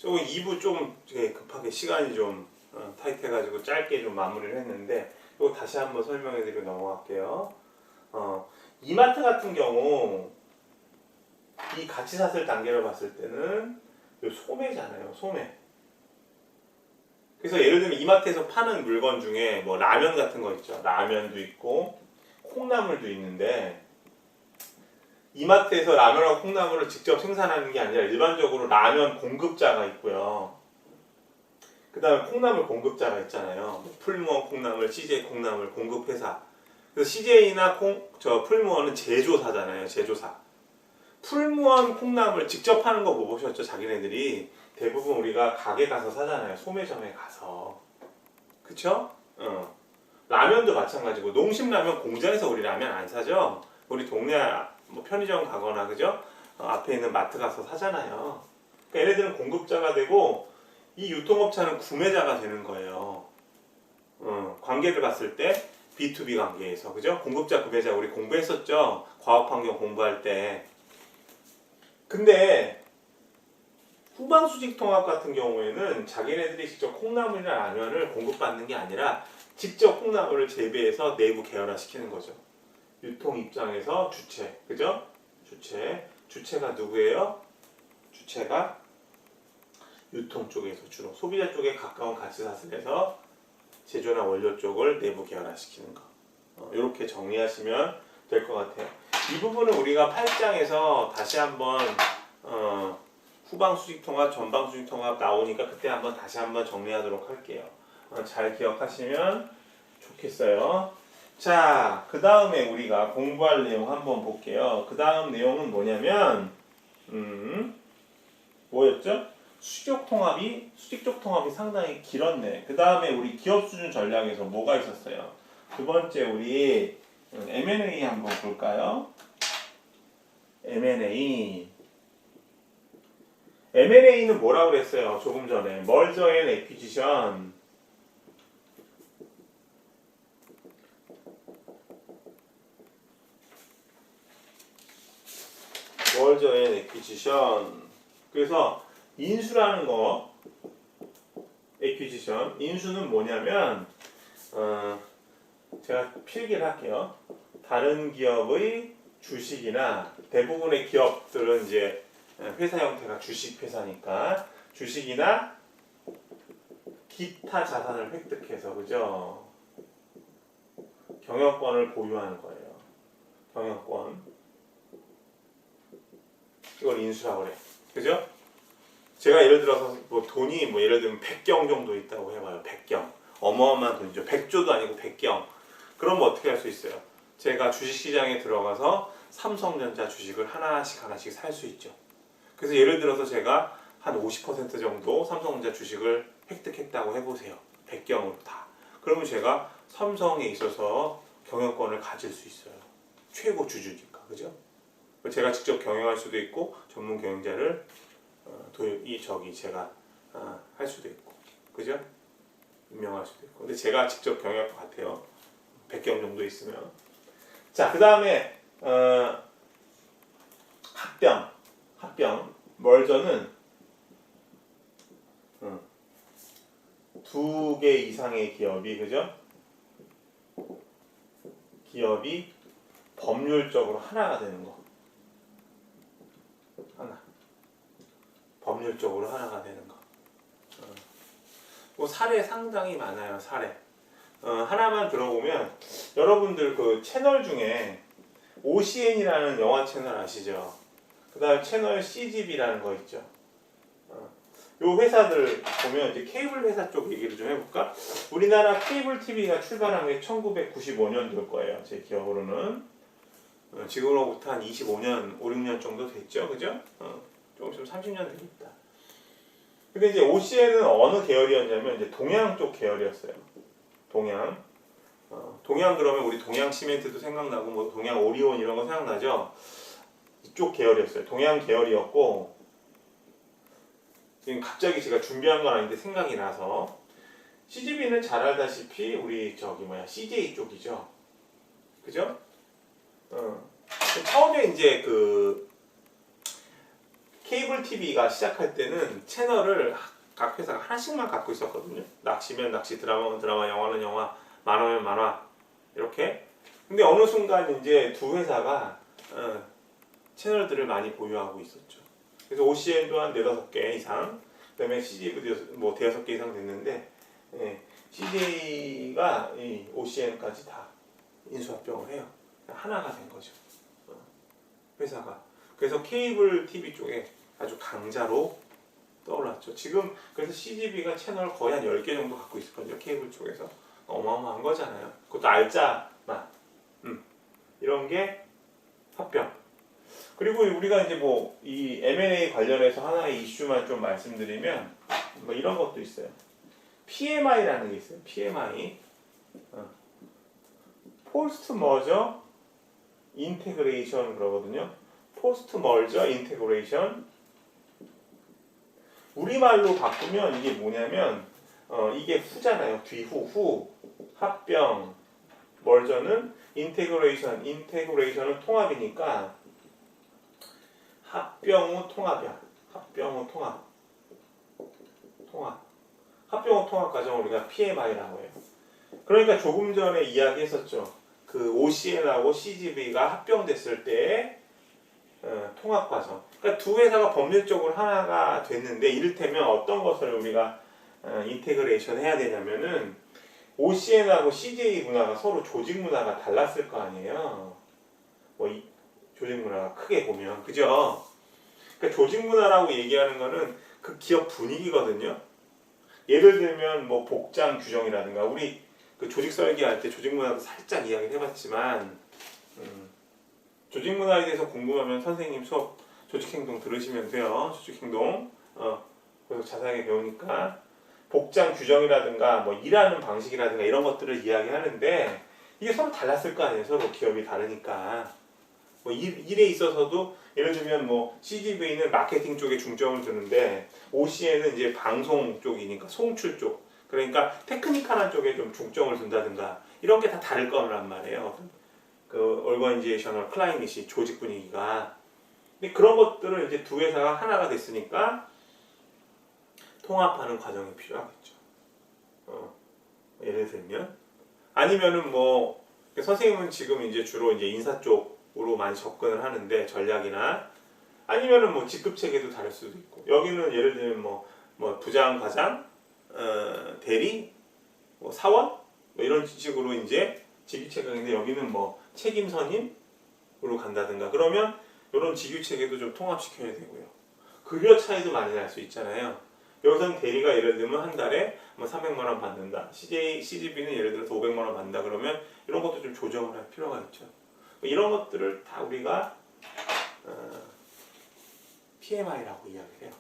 조금 2부 좀 급하게 시간이 좀 타이트해가지고 짧게 좀 마무리를 했는데 이거 다시 한번 설명해드리고 넘어갈게요. 이마트 같은 경우 이 가치 사슬 단계를 봤을 때는 소매잖아요. 소매. 그래서 예를 들면 이마트에서 파는 물건 중에 뭐 라면 같은 거 있죠. 라면도 있고 콩나물도 있는데 이마트에서 라면하고 콩나물을 직접 생산하는 게 아니라 일반적으로 라면 공급자가 있고요. 그 다음에 콩나물 공급자가 있잖아요. 풀무원 콩나물, CJ 콩나물 공급회사. 그래서 CJ나 풀무원은 제조사잖아요. 제조사. 풀무원 콩나물 직접 하는 거 못 보셨죠? 자기네들이 대부분 우리가 가게 가서 사잖아요. 소매점에 가서. 그쵸? 라면도 마찬가지고 농심라면 공장에서 우리 라면 안 사죠? 우리 동네 뭐 편의점 가거나 그죠? 앞에 있는 마트 가서 사잖아요. 그러니까 얘네들은 공급자가 되고 이 유통업체는 구매자가 되는 거예요. 관계를 봤을 때 B2B 관계에서 그죠? 공급자 구매자 우리 공부했었죠? 과학환경 공부할 때. 근데 후방수직통합 같은 경우에는 자기네들이 직접 콩나물이나 라면을 공급받는 게 아니라 직접 콩나물을 재배해서 내부 계열화시키는 거죠. 유통 입장에서 주체, 그죠? 주체가 누구예요? 주체가 유통 쪽에서 주로 소비자 쪽에 가까운 가치사슬에서 제조나 원료 쪽을 내부 계열화시키는 거. 이렇게 정리하시면 될 것 같아요. 이 부분은 우리가 8장에서 다시 한번 후방 수직통합, 전방 수직통합 나오니까 그때 한번 다시 한번 정리하도록 할게요. 잘 기억하시면 좋겠어요. 자, 그 다음에 우리가 공부할 내용 한번 볼게요. 그 다음 내용은 뭐냐면 뭐였죠? 수직적 통합이 상당히 길었네. 그 다음에 우리 기업 수준 전략에서 뭐가 있었어요? 두 번째 우리 M&A 한번 볼까요? M&A는 뭐라고 그랬어요? 조금 전에 Merger and Acquisition. Merger and Acquisition. 그래서 인수라는 거, Acquisition. 인수는 뭐냐면 제가 필기를 할게요. 다른 기업의 주식이나 대부분의 기업들은 이제 회사 형태가 주식 회사니까 주식이나 기타 자산을 획득해서 그죠? 경영권을 보유하는 거예요. 경영권. 이걸 인수라고 그래. 그죠? 제가 예를 들어서 뭐 돈이 뭐 예를 들면 100경 정도 있다고 해봐요. 100경. 어마어마한 돈이죠. 100조도 아니고 100경. 그러면 어떻게 할 수 있어요? 제가 주식시장에 들어가서 삼성전자 주식을 하나씩 살 수 있죠. 그래서 예를 들어서 제가 한 50% 정도 삼성전자 주식을 획득했다고 해보세요. 100경으로 다. 그러면 제가 삼성에 있어서 경영권을 가질 수 있어요. 최고 주주니까. 그죠? 제가 직접 경영할 수도 있고 전문 경영자를 제가 할 수도 있고. 그죠? 임명할 수도 있고. 근데 제가 직접 경영할 것 같아요. 100경 정도 있으면. 자, 그 다음에 합병. 멀저는 2개 이상의 기업이 그죠? 기업이 법률적으로 하나가 되는 거. 법률적으로 하나가 되는 거. 뭐 사례 상당히 많아요. 사례. 하나만 들어보면 여러분들 그 채널 중에 OCN이라는 영화 채널 아시죠? 그 다음에 채널 CGV라는 거 있죠. 요 회사들 보면 이제 케이블 회사 쪽 얘기를 좀 해볼까? 우리나라 케이블 TV가 출발한 게 1995년도일 거예요. 제 기억으로는. 지금으로부터 한 25년, 5, 6년 정도 됐죠. 그죠? 조금 있으면 30년 되겠다. 근데 이제 OCN은 어느 계열이었냐면 이제 동양 쪽 계열이었어요. 동양 그러면 우리 동양 시멘트도 생각나고 뭐 동양 오리온 이런 거 생각나죠? 이쪽 계열이었어요. 동양 계열이었고 지금 갑자기 제가 준비한 건 아닌데 생각이 나서 CGV는 잘 알다시피 우리 CJ 쪽이죠. 그죠? 처음에 이제 그 케이블 TV가 시작할 때는 채널을 각 회사가 하나씩만 갖고 있었거든요. 낚시면 낚시, 드라마면 드라마, 영화는 영화, 만화면 만화 이렇게. 근데 어느 순간 이제 두 회사가 채널들을 많이 보유하고 있었죠. 그래서 OCN도 한 4-5개 이상, 그다음에 CJ도 뭐 5-6개 이상 됐는데 CJ가 이 OCN까지 다 인수합병을 해요. 하나가 된 거죠. 회사가. 그래서 케이블 TV 쪽에 아주 강자로 떠올랐죠. 지금 그래서 CGV가 채널 거의 한 10개 정도 갖고 있을 거죠. 케이블 쪽에서. 어마어마한 거잖아요. 그것도 알짜만. 이런 게 합병. 그리고 우리가 이제 뭐 이 M&A 관련해서 하나의 이슈만 좀 말씀드리면 뭐 이런 것도 있어요. PMI라는 게 있어요. PMI. 포스트 머저 인테그레이션 그러거든요. 포스트 머저 인테그레이션. 우리말로 바꾸면 이게 뭐냐면 이게 후잖아요. 뒤후 합병. 머저는 인테그레이션은 통합이니까 합병 후 통합이야. 합병 후 통합. 합병 후 통합 과정을 우리가 PMI라고 해요. 그러니까 조금 전에 이야기했었죠. 그 OCN하고 CGV가 합병됐을 때 통합 과정. 그러니까 두 회사가 법률적으로 하나가 됐는데 이를테면 어떤 것을 우리가 인테그레이션 해야 되냐면은 OCN하고 CJ 문화가 서로 조직 문화가 달랐을 거 아니에요. 뭐 이 조직 문화가 크게 보면 그죠? 그러니까 조직 문화라고 얘기하는 거는 그 기업 분위기거든요. 예를 들면 뭐 복장 규정이라든가 우리 그 조직 설계할 때 조직 문화도 살짝 이야기를 해봤지만 조직 문화에 대해서 궁금하면 선생님 수업 조직행동 들으시면 돼요. 조직행동 그래서 자세하게 배우니까 복장 규정이라든가 뭐 일하는 방식이라든가 이런 것들을 이야기하는데 이게 서로 달랐을 거 아니에요. 서로 기업이 다르니까 뭐 일에 있어서도 예를 들면 뭐 CGV는 마케팅 쪽에 중점을 두는데 OCN은 이제 방송 쪽이니까 송출 쪽 그러니까 테크니컬한 쪽에 좀 중점을 둔다든가 이런 게 다 다를 거란 말이에요. 그 얼거니제이셔널 클라이밋이 조직 분위기가. 근데 그런 것들을 이제 두 회사가 하나가 됐으니까 통합하는 과정이 필요하겠죠. 예를 들면 아니면은 뭐 선생님은 지금 이제 주로 이제 인사 쪽으로 많이 접근을 하는데 전략이나 아니면은 뭐 직급 체계도 다를 수도 있고 여기는 예를 들면 뭐 부장, 과장, 대리, 뭐 사원 뭐 이런 식으로 이제 직위 체계인데 여기는 뭐 책임 선임으로 간다든가 그러면 이런 직위 체계도 좀 통합시켜야 되고요. 급여 차이도 많이 날 수 있잖아요. 여기서는 대리가 예를 들면 한 달에 뭐 300만 원 받는다. CGV는 예를 들어서 500만 원 받는다. 그러면 이런 것도 좀 조정을 할 필요가 있죠. 이런 것들을 다 우리가 PMI라고 이야기를 해요.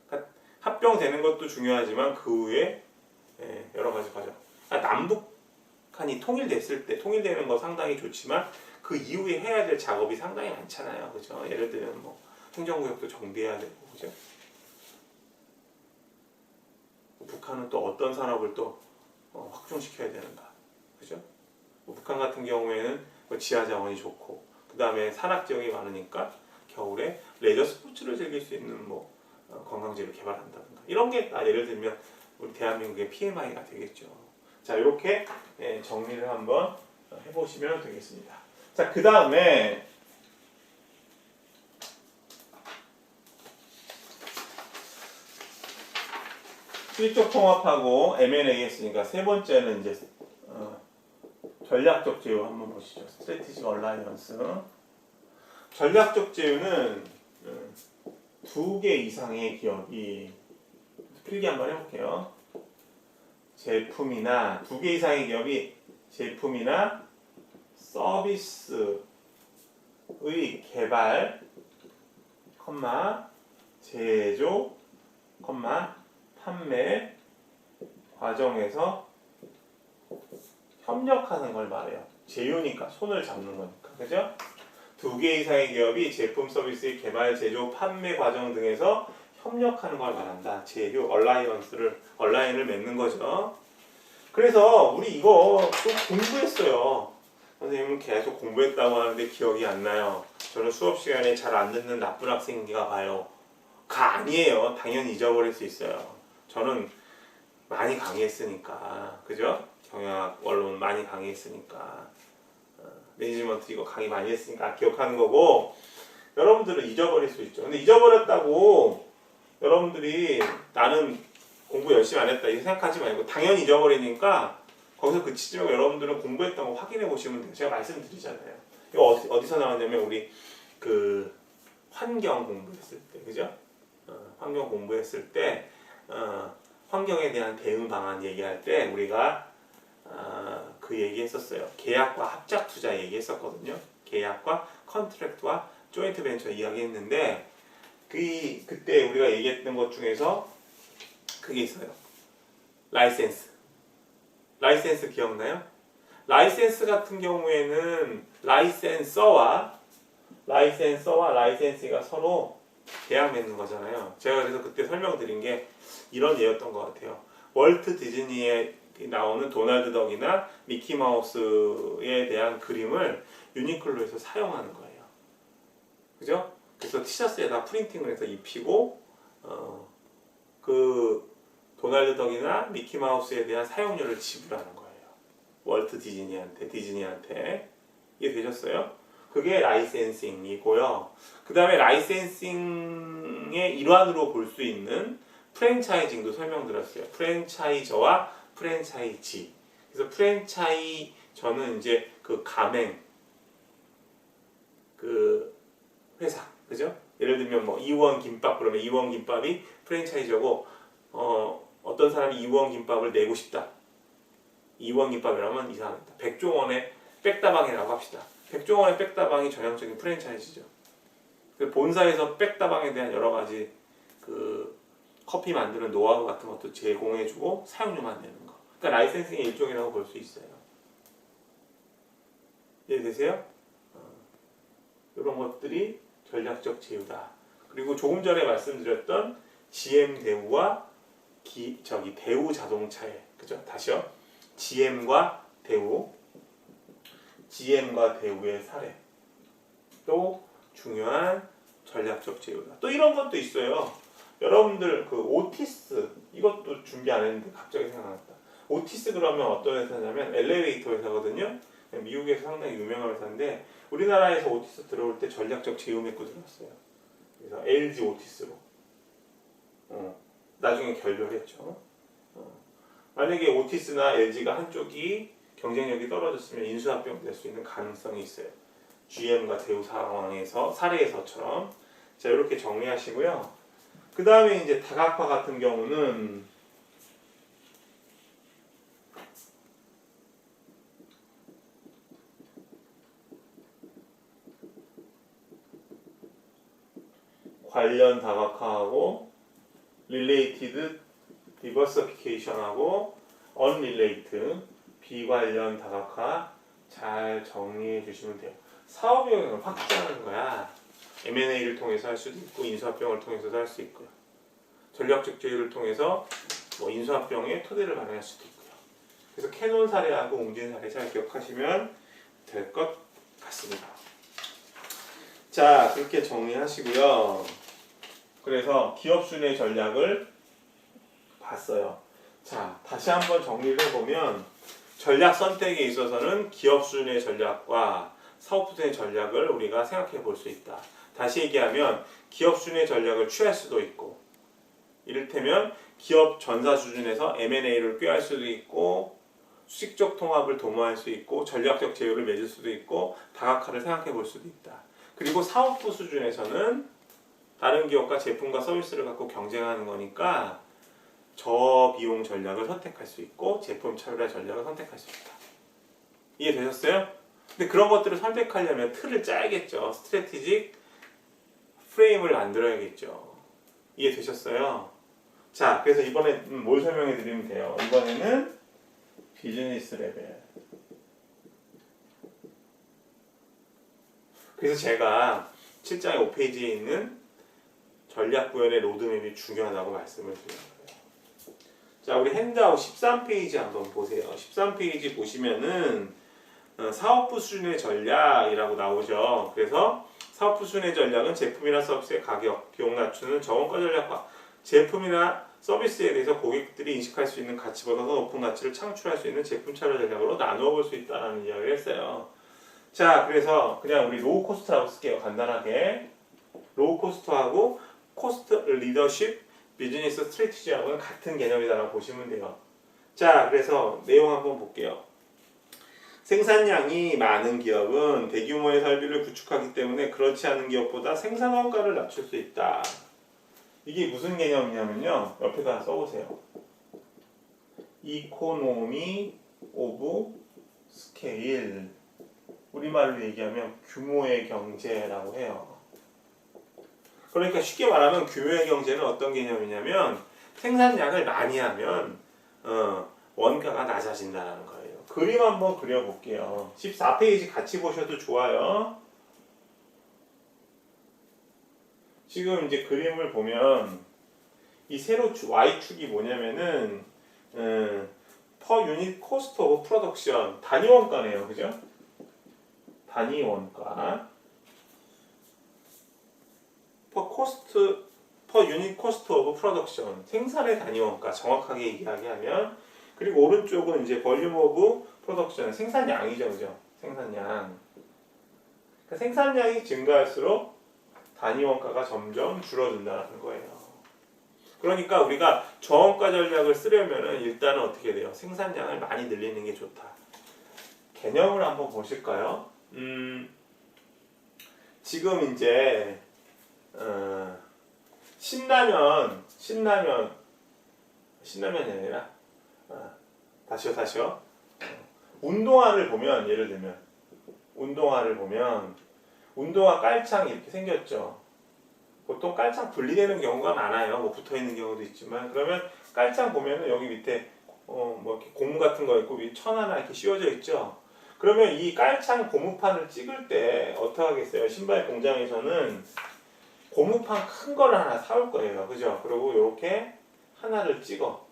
그러니까 합병되는 것도 중요하지만 그 후에 여러 가지 과정. 남북한이 통일됐을 때 통일되는 거 상당히 좋지만 그 이후에 해야 될 작업이 상당히 많잖아요. 그죠? 예를 들면 뭐 행정구역도 정비해야 되고 그죠? 북한은 또 어떤 산업을 또 확충시켜야 되는가, 그죠? 뭐 북한 같은 경우에는 뭐 지하 자원이 좋고, 그 다음에 산악 지역이 많으니까 겨울에 레저 스포츠를 즐길 수 있는 뭐 관광지를 개발한다든가 이런 게 예를 들면 우리 대한민국의 PMI가 되겠죠. 자, 이렇게 정리를 한번 해보시면 되겠습니다. 자, 그 다음에 수익적 통합하고 M&A 했으니까 세 번째는 이제 전략적 제휴 한번 보시죠. 스트래티지 얼라이언스. 전략적 제휴는 2개 이상의 기업이 필기 한번 해볼게요. 제품이나 2개 이상의 기업이 제품이나 서비스의 개발, 제조, 판매 과정에서 협력하는 걸 말해요. 제휴니까 손을 잡는 거니까, 그죠? 2개 이상의 기업이 제품 서비스의 개발, 제조, 판매 과정 등에서 협력하는 걸 말한다. 제휴, 얼라인을 맺는 거죠. 그래서 우리 이거 좀 공부했어요. 선생님은 계속 공부했다고 하는데 기억이 안 나요. 저는 수업 시간에 잘 안 듣는 나쁜 학생인가 봐요. 아니에요. 당연히 잊어버릴 수 있어요. 저는 많이 강의했으니까, 그죠? 경영학 원론 많이 강의했으니까, 매니지먼트 이거 강의 많이 했으니까 기억하는 거고, 여러분들은 잊어버릴 수 있죠. 근데 잊어버렸다고 여러분들이 나는 공부 열심히 안 했다 이렇게 생각하지 말고 당연히 잊어버리니까 거기서 그치지 말고 여러분들은 공부했던 거 확인해 보시면 돼요. 제가 말씀드리잖아요. 이거 어디서 나왔냐면 우리 그 환경 공부했을 때, 그죠? 환경 공부했을 때 환경에 대한 대응 방안 얘기할 때 우리가 그 얘기했었어요. 계약과 합작 투자 얘기했었거든요. 계약과 컨트랙트와 조인트 벤처 이야기했는데 그때 우리가 얘기했던 것 중에서 그게 있어요. 라이센스 기억나요? 라이센스 같은 경우에는 라이센서와 라이센스가 서로 계약 맺는 거잖아요. 제가 그래서 그때 설명드린 게 이런 예였던 것 같아요. 월트 디즈니에 나오는 도널드 덕이나 미키 마우스에 대한 그림을 유니클로에서 사용하는 거예요. 그죠? 그래서 티셔츠에다 프린팅을 해서 입히고 그 도널드 덕이나 미키 마우스에 대한 사용료를 지불하는 거예요. 월트 디즈니한테 이해되셨어요? 그게 라이센싱이고요. 그 다음에 라이센싱의 일환으로 볼 수 있는 프랜차이징도 설명드렸어요. 프랜차이저와 프랜차이지. 그래서 프랜차이저는 이제 그 가맹 그 회사, 그죠? 예를 들면 뭐 이원 김밥 그러면 이원 김밥이 프랜차이저고 어떤 사람이 이원 김밥을 내고 싶다. 이원 김밥이라면 이상하겠다. 백종원의 백다방이라고 합시다. 백종원의 백다방이 전형적인 프랜차이즈죠. 그 본사에서 백다방에 대한 여러 가지 그 커피 만드는 노하우 같은 것도 제공해주고 사용료만 내는 거. 그러니까 라이센싱의 일종이라고 볼 수 있어요. 이해되세요? 이런 것들이 전략적 제휴다. 그리고 조금 전에 말씀드렸던 GM 대우와 대우 자동차의, 그죠? 다시요. GM과 대우의 사례. 또 중요한 전략적 제휴다. 또 이런 것도 있어요. 여러분들 그 오티스 이것도 준비 안 했는데 갑자기 생각났다. 오티스 그러면 어떤 회사냐면 엘리베이터 회사거든요. 미국에서 상당히 유명한 회사인데 우리나라에서 오티스 들어올 때 전략적 제휴 맺고 들어왔어요. 그래서 LG 오티스로. 나중에 결별했죠. 만약에 오티스나 LG가 한쪽이 경쟁력이 떨어졌으면 인수합병 될 수 있는 가능성이 있어요. GM과 대우 사례에서처럼. 자, 이렇게 정리하시고요. 그 다음에 이제 다각화 같은 경우는 관련 다각화하고 related diversification하고 unrelated 비관련 다각화 잘 정리해 주시면 돼요. 사업 영역을 확장하는 거야. M&A를 통해서 할 수도 있고 인수합병을 통해서도 할 수 있고요. 전략적 제휴를 통해서 뭐 인수합병의 토대를 마련할 수도 있고요. 그래서 캐논 사례하고 웅진 사례 잘 기억하시면 될 것 같습니다. 자, 그렇게 정리하시고요. 그래서 기업 순회 전략을 봤어요. 자, 다시 한번 정리를 해보면 전략 선택에 있어서는 기업 순회 전략과 사업 순회 전략을 우리가 생각해 볼 수 있다. 다시 얘기하면 기업 순회 전략을 취할 수도 있고 이를테면 기업 전사 수준에서 M&A를 꾀할 수도 있고 수직적 통합을 도모할 수 있고 전략적 제휴를 맺을 수도 있고 다각화를 생각해 볼 수도 있다. 그리고 사업부 수준에서는 다른 기업과 제품과 서비스를 갖고 경쟁하는 거니까 저비용 전략을 선택할 수 있고 제품 차별화 전략을 선택할 수 있다. 이해되셨어요? 근데 그런 것들을 선택하려면 틀을 짜야겠죠. 스트래티직 프레임을 만들어야겠죠. 이해되셨어요? 자, 그래서 이번에 뭘 설명해 드리면 돼요. 이번에는 비즈니스 레벨. 그래서 제가 7장의 5페이지에 있는 전략 구현의 로드맵이 중요하다고 말씀을 드린 거예요. 자, 우리 핸드아웃 13페이지 한번 보세요. 13페이지 보시면은 사업부 수준의 전략이라고 나오죠. 그래서 사업 순회 전략은 제품이나 서비스의 가격, 비용 낮추는 저원가 전략과 제품이나 서비스에 대해서 고객들이 인식할 수 있는 가치보다 더 높은 가치를 창출할 수 있는 제품 차별 전략으로 나누어 볼 수 있다는 이야기를 했어요. 자, 그래서 그냥 우리 로우 코스트라고 쓸게요. 간단하게. 로우 코스트하고 코스트 리더십 비즈니스 스트래티지하고는 같은 개념이다라고 보시면 돼요. 자, 그래서 내용 한번 볼게요. 생산량이 많은 기업은 대규모의 설비를 구축하기 때문에 그렇지 않은 기업보다 생산 원가를 낮출 수 있다. 이게 무슨 개념이냐면요. 옆에다 써보세요. 이코노미 오브 스케일. 우리말로 얘기하면 규모의 경제라고 해요. 그러니까 쉽게 말하면 규모의 경제는 어떤 개념이냐면 생산량을 많이 하면 원가가 낮아진다는 거예요. 그림 한번 그려볼게요. 14페이지 같이 보셔도 좋아요. 지금 이제 그림을 보면 이 세로축 Y축이 뭐냐면은 per unit cost of production 단위 원가네요. 그죠? 단위 원가 per unit cost of production 생산의 단위 원가 정확하게 이야기하면 그리고 오른쪽은 이제 volume of production 생산량이죠. 그죠? 생산량 그러니까 생산량이 증가할수록 단위 원가가 점점 줄어든다는 거예요. 그러니까 우리가 저원가 전략을 쓰려면은 일단은 어떻게 돼요? 생산량을 많이 늘리는 게 좋다. 개념을 한번 보실까요? 지금 이제 신라면이 아니라 다시요. 운동화를 보면 예를 들면 운동화 깔창이 이렇게 생겼죠. 보통 깔창 분리되는 경우가 많아요. 뭐 붙어 있는 경우도 있지만 그러면 깔창 보면은 여기 밑에 뭐 이렇게 고무 같은 거 있고 위에 천 하나 이렇게 씌워져 있죠. 그러면 이 깔창 고무판을 찍을 때 어떻게 하겠어요? 신발 공장에서는 고무판 큰 거를 하나 사올 거예요. 그죠? 그리고 이렇게 하나를 찍어.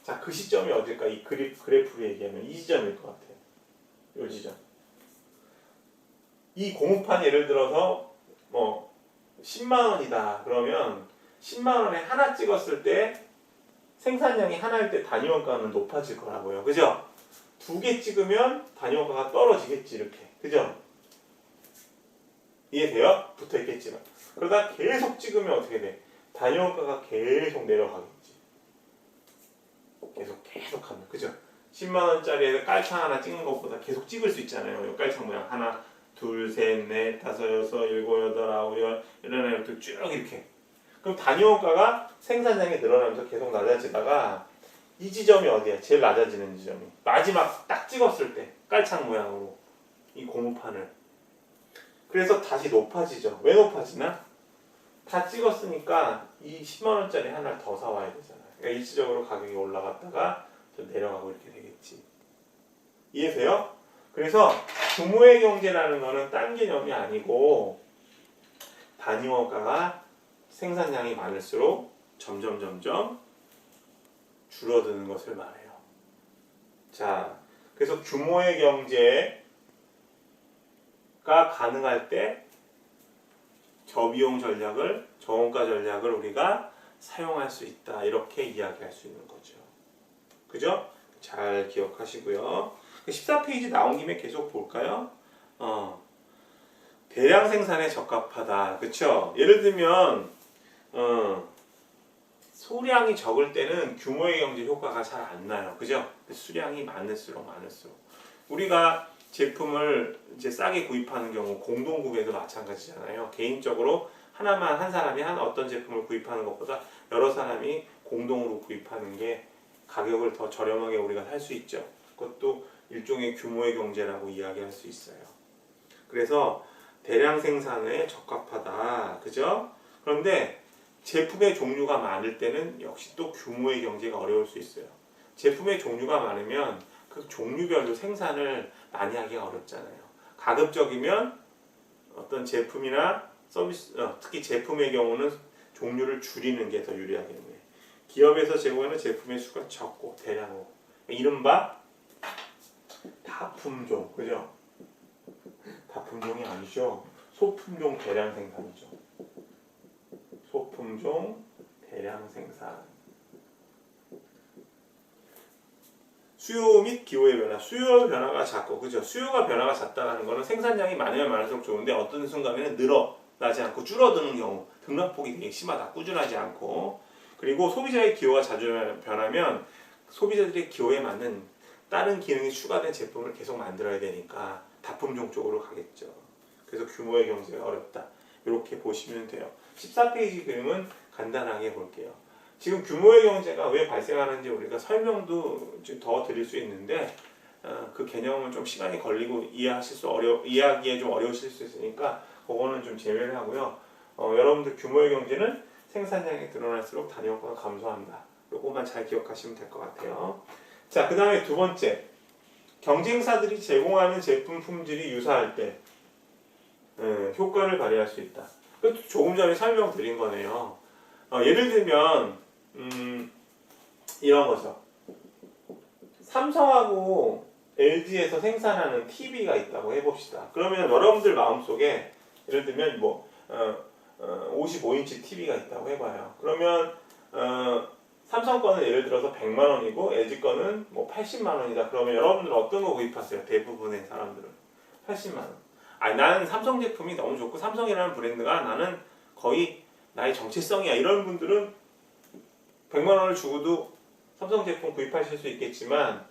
자, 그 시점이 어딜까? 이 그래프로 얘기하면 이 지점일 것 같아요. 이 지점. 이 고무판 예를 들어서 뭐 10만 원이다. 그러면 10만 원에 하나 찍었을 때 생산량이 하나일 때 단위 원가는 높아질 거라고요. 그죠? 두 개 찍으면 단위 원가가 떨어지겠지. 이렇게. 그죠? 이해돼요? 붙어 있겠지만. 그러다 계속 찍으면 어떻게 돼? 단위 원가가 계속 내려가겠지. 계속 하면. 그죠? 10만 원짜리에 깔창 하나 찍는 것보다 계속 찍을 수 있잖아요. 이 깔창 모양 하나 둘, 셋, 넷, 다섯, 여섯, 일곱, 여덟, 아홉, 열 이런 애들 쭉 이렇게. 그럼 단위 원가가 생산량이 늘어나면서 계속 낮아지다가 이 지점이 어디야? 제일 낮아지는 지점이. 마지막 딱 찍었을 때 깔창 모양으로 이 고무판을. 그래서 다시 높아지죠. 왜 높아지나? 다 찍었으니까 이 10만 원짜리 하나를 더 사와야 되잖아요. 그러니까 일시적으로 가격이 올라갔다가 또 내려가고 이렇게 되겠지. 이해돼요? 그래서 규모의 경제라는 거는 딴 개념이 아니고 단위 원가가 생산량이 많을수록 점점 줄어드는 것을 말해요. 자, 그래서 규모의 경제가 가능할 때 저비용 전략을, 저원가 전략을 우리가 사용할 수 있다. 이렇게 이야기할 수 있는 거죠. 그죠? 잘 기억하시고요. 14페이지 나온 김에 계속 볼까요? 대량 생산에 적합하다. 그쵸? 예를 들면 소량이 적을 때는 규모의 경제 효과가 잘 안 나요. 그죠? 수량이 많을수록 우리가 제품을 이제 싸게 구입하는 경우 공동구매도 마찬가지잖아요. 개인적으로 한 사람이 어떤 제품을 구입하는 것보다 여러 사람이 공동으로 구입하는 게 가격을 더 저렴하게 우리가 살 수 있죠. 그것도 일종의 규모의 경제라고 이야기할 수 있어요. 그래서 대량 생산에 적합하다. 그죠? 그런데 제품의 종류가 많을 때는 역시 또 규모의 경제가 어려울 수 있어요. 제품의 종류가 많으면 그 종류별로 생산을 많이 하기가 어렵잖아요. 가급적이면 어떤 제품이나 서비스, 특히 제품의 경우는 종류를 줄이는 게 더 유리하겠네요. 기업에서 제공하는 제품의 수가 적고 대량으로. 이른바 다품종, 그죠? 다품종이 아니죠. 소품종 대량 생산이죠. 소품종 대량 생산. 수요 및 기호의 변화. 수요 변화가 작고, 그죠? 수요가 변화가 작다는 거는 생산량이 많으면 많을수록 좋은데 어떤 순간에는 늘어나지 않고 줄어드는 경우, 등락폭이 되게 심하다. 꾸준하지 않고. 그리고 소비자의 기호가 자주 변하면 소비자들의 기호에 맞는 다른 기능이 추가된 제품을 계속 만들어야 되니까 다품종 쪽으로 가겠죠. 그래서 규모의 경제가 어렵다. 이렇게 보시면 돼요. 14페이지 그림은 간단하게 볼게요. 지금 규모의 경제가 왜 발생하는지 우리가 설명도 더 드릴 수 있는데 그 개념은 좀 시간이 걸리고 이해하기에 좀 어려우실 수 있으니까 그거는 좀 제외를 하고요. 여러분들 규모의 경제는 생산량이 늘어날수록 단위효과가 감소한다. 요것만 잘 기억하시면 될 것 같아요. 자, 그 다음에 두 번째. 경쟁사들이 제공하는 제품 품질이 유사할 때 효과를 발휘할 수 있다. 조금 전에 설명드린 거네요. 예를 들면 이런 거죠. 삼성하고 LG에서 생산하는 TV가 있다고 해봅시다. 그러면 여러분들 마음속에 예를 들면 55인치 TV가 있다고 해봐요. 그러면 삼성 거는 예를 들어서 100만 원이고 LG 거는 80만 원이다. 그러면 여러분들은 어떤 거 구입하세요? 대부분의 사람들은 80만 원. 나는 삼성 제품이 너무 좋고 삼성이라는 브랜드가 나는 거의 나의 정체성이야. 이런 분들은 100만 원을 주고도 삼성 제품 구입하실 수 있겠지만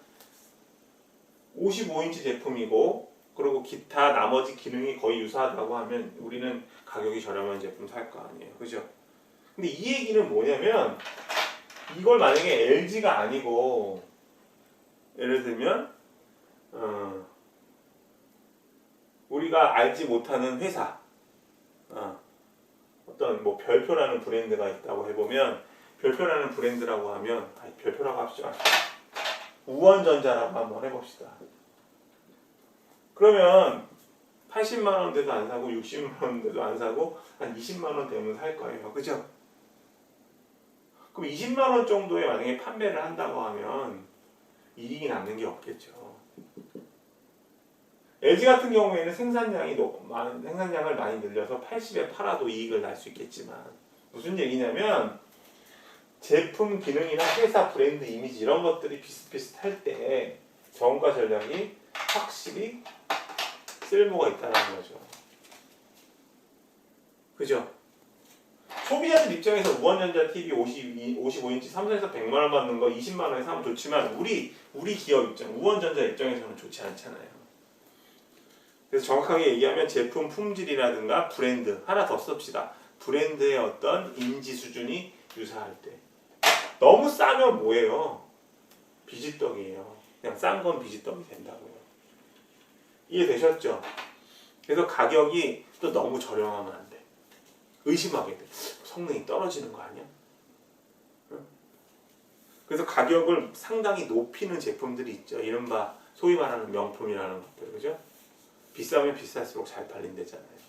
55인치 제품이고 그리고 기타 나머지 기능이 거의 유사하다고 하면 우리는 가격이 저렴한 제품 살 거 아니에요. 그죠? 근데 이 얘기는 뭐냐면 이걸 만약에 LG가 아니고 예를 들면 우리가 알지 못하는 회사 어떤 별표라는 브랜드가 있다고 해보면 별표라는 브랜드라고 하면 별표라고 합시다. 우원전자라고 한번 해봅시다. 그러면 80만 원대도 안 사고 60만 원대도 안 사고 한 20만 원 되면 살 거예요. 그죠? 그럼 20만 원 정도에 만약에 판매를 한다고 하면 이익이 남는 게 없겠죠. LG 같은 경우에는 생산량을 많이 늘려서 80에 팔아도 이익을 날 수 있겠지만 무슨 얘기냐면 제품 기능이나 회사 브랜드 이미지 이런 것들이 비슷비슷할 때 정가 전략이 확실히 쓸모가 있다는 거죠. 그죠? 소비자들 입장에서 우원전자 TV 55인치 삼성에서 100만 원 받는 거 20만 원에 사면 좋지만 우리 기업 입장, 우원전자 입장에서는 좋지 않잖아요. 그래서 정확하게 얘기하면 제품 품질이라든가 브랜드 하나 더 씁시다. 브랜드의 어떤 인지 수준이 유사할 때 너무 싸면 뭐예요? 비지떡이에요. 그냥 싼 건 비지떡이 된다고요. 이해되셨죠? 그래서 가격이 또 너무 저렴하면 안 돼. 의심하게 돼. 성능이 떨어지는 거 아니야? 응? 그래서 가격을 상당히 높이는 제품들이 있죠. 이른바 소위 말하는 명품이라는 것들, 그죠? 비싸면 비쌀수록 잘 팔린대잖아요.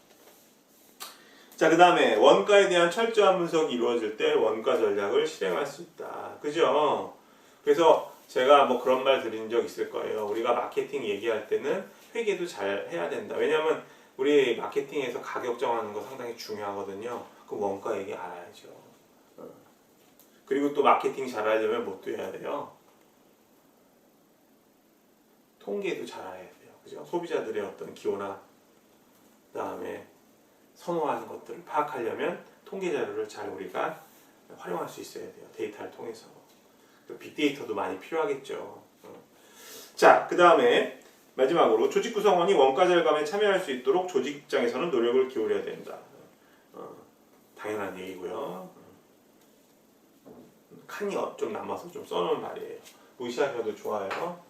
자, 그 다음에 원가에 대한 철저한 분석이 이루어질 때 원가 전략을 실행할 수 있다. 그죠? 그래서 제가 그런 말 드린 적 있을 거예요. 우리가 마케팅 얘기할 때는 회계도 잘 해야 된다. 왜냐하면 우리 마케팅에서 가격 정하는 거 상당히 중요하거든요. 그 원가 얘기 알아야죠. 그리고 또 마케팅 잘하려면 뭐 또 해야 돼요? 통계도 잘 알아야 돼요. 그죠? 소비자들의 어떤 기호나 그다음에 선호하는 것들을 파악하려면 통계 자료를 잘 우리가 활용할 수 있어야 돼요. 데이터를 통해서. 빅데이터도 많이 필요하겠죠. 자, 그 다음에 마지막으로 조직 구성원이 원가 절감에 참여할 수 있도록 조직 입장에서는 노력을 기울여야 된다. 당연한 얘기고요. 칸이 좀 남아서 좀 써놓은 말이에요. 무시하셔도 좋아요.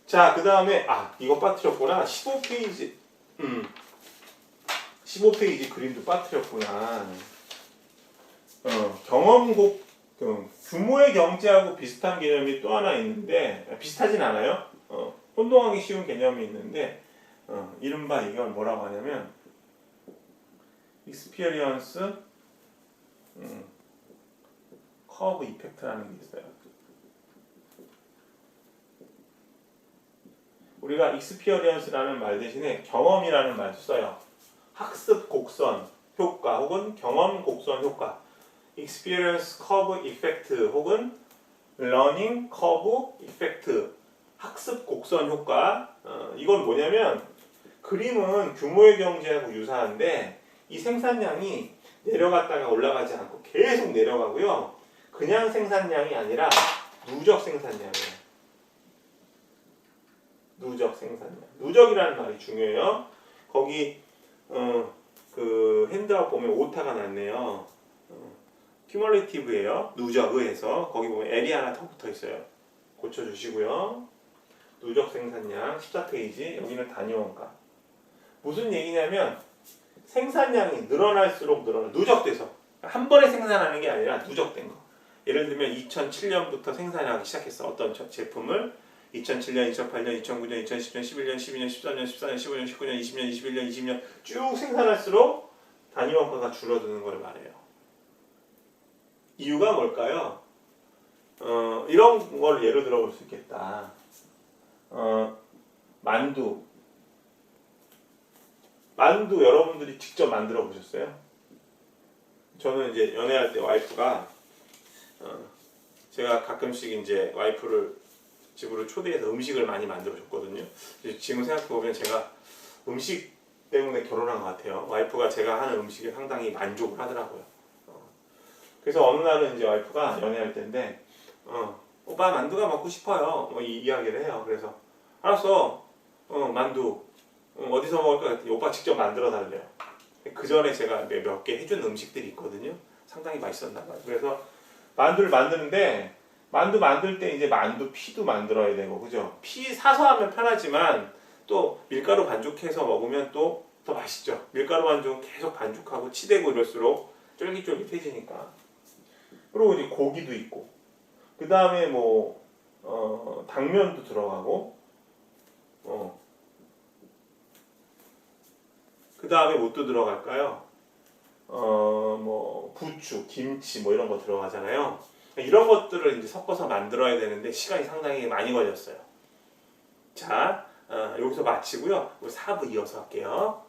자, 그 다음에 이거 빠뜨렸구나. 15페이지 15페이지 그림도 빠뜨렸구나. 규모의 경제하고 비슷한 개념이 또 하나 있는데 비슷하진 않아요. 혼동하기 쉬운 개념이 있는데 이른바 이걸 뭐라고 하냐면 익스피리언스 커브 이펙트라는 게 있어요. 우리가 experience라는 말 대신에 경험이라는 말도 써요. 학습 곡선 효과 혹은 경험 곡선 효과, experience curve effect 혹은 learning curve effect, 학습 곡선 효과. 이건 뭐냐면 그림은 규모의 경제하고 유사한데 이 생산량이 내려갔다가 올라가지 않고 계속 내려가고요. 그냥 생산량이 아니라 누적 생산량이에요. 누적 생산량. 누적이라는 말이 중요해요. 거기 그 핸드아웃 보면 오타가 났네요. 큐멀레이티브예요. 누적의해서 거기 보면 L이 하나 더 붙어 있어요. 고쳐주시고요. 누적 생산량 14페이지. 여기는 단위원가. 무슨 얘기냐면 생산량이 늘어날수록 누적돼서 한 번에 생산하는 게 아니라 누적된 거. 예를 들면 2007년부터 생산하기 시작했어. 어떤 제품을 2007년, 2008년, 2009년, 2010년, 11년, 12년, 13년, 14년, 15년, 19년, 20년, 21년, 20년 쭉 생산할수록 단위원가가 줄어드는 걸 말해요. 이유가 뭘까요? 이런 걸 예로 들어 볼 수 있겠다. 만두 여러분들이 직접 만들어 보셨어요? 저는 이제 연애할 때 와이프가 제가 가끔씩 이제 와이프를 집으로 초대해서 음식을 많이 만들어 줬거든요. 지금 생각해 보면 제가 음식 때문에 결혼한 것 같아요. 와이프가 제가 하는 음식에 상당히 만족을 하더라고요. 그래서 어느 날은 이제 와이프가 연애할 때인데 오빠 만두가 먹고 싶어요. 뭐 이 이야기를 해요. 그래서 알았어. 만두 어디서 먹을까 했더니 오빠 직접 만들어 달래요. 그 전에 제가 몇 개 해준 음식들이 있거든요. 상당히 맛있었나 봐요. 그래서 만두를 만드는데 만두 만들 때 이제 만두 피도 만들어야 되고, 그죠? 피 사서 하면 편하지만 또 밀가루 반죽해서 먹으면 또 더 맛있죠. 밀가루 반죽은 계속 반죽하고 치대고 이럴수록 쫄깃쫄깃해지니까. 그리고 이제 고기도 있고, 그 다음에 뭐 당면도 들어가고, 그 다음에 뭣도 들어갈까요? 뭐 부추, 김치 뭐 이런 거 들어가잖아요. 이런 것들을 이제 섞어서 만들어야 되는데 시간이 상당히 많이 걸렸어요. 자, 여기서 마치고요. 4부 이어서 할게요.